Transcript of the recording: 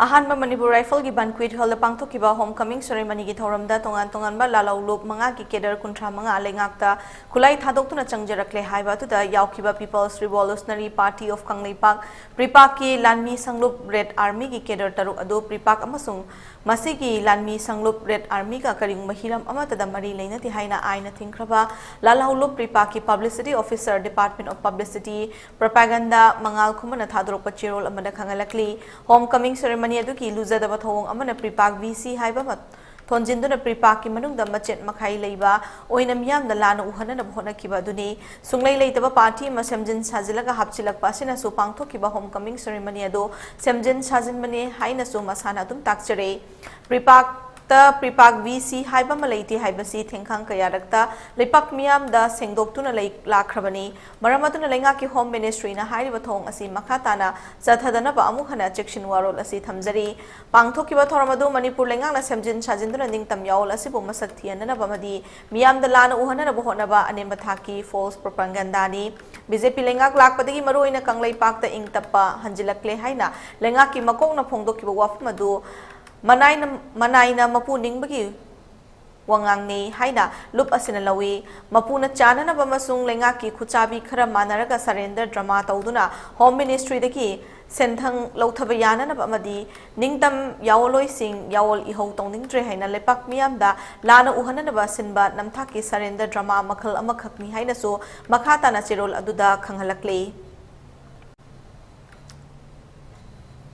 Ahanba Manipur Rifle ki banquet hall pangthokiba homecoming ceremony ki thoramda tongan lalau lop manga ki kedar kuntra manga lengakta khulai thadoktuna changjarakle haiba tuda yaukiba People's Revolutionary Party of Leibak PREPAK ki lanmi sanglup Red Army ki kedar taruk ado PREPAK amasung masigi lanmi sanglup Red Army ka karing mahiram amatada mari leinati haina aina thingkraba lalau lop PREPAK ki Publicity Officer Department of Publicity Propaganda mangal khumana thadrok pachirol amada khangalakli homecoming ceremony aduki louthaba thong amana PREPAK VC haiba mat thonjinduna PREPAK ki manungda machet makhai leiba oina Meeyamda laanna uhannaba honakiba aduni sunglai leitaba party ma semjin sajilaga hapchilakpa asina su pangthokiba homecoming ceremony ado semjin sajinbane haina su masana dum takchare PREPAK VC haiba malaiti haibasi thengkhang kayarakta leibak Meeyamda sengdoktuna lakhrabani maramatuna lenga ki home ministry na hairiba thong asi makhatana chathadana ba amukhana section warol asi thamjari pangthokiba thoramadu Manipur lenga na semjin sajinduna Ningtam Yawolloi asi bu masak thianana bamadi Meeyamda laanna uhannaba honaba namthakki false propaganda ni BJP lenga lakpadagi maroina kanglaipak ta ingtappa hanjilakle haina lenga ki makokna phongdokiba wafmadu Manaina mapu ningbagi wangang ni haina lup asina lawi mapuna chana na bamasung lenga ki khuchabi khara manaraga surrender drama tauduna home ministry daki senthang louthaba na bamadi Ningtam Yawolloi sing Yawol Eehou touningdre haina leibak Meeyamda laanna uhannaba sinba namthakki surrender drama makhal amakhak ni haina so makhata na chirol aduda khanghalakle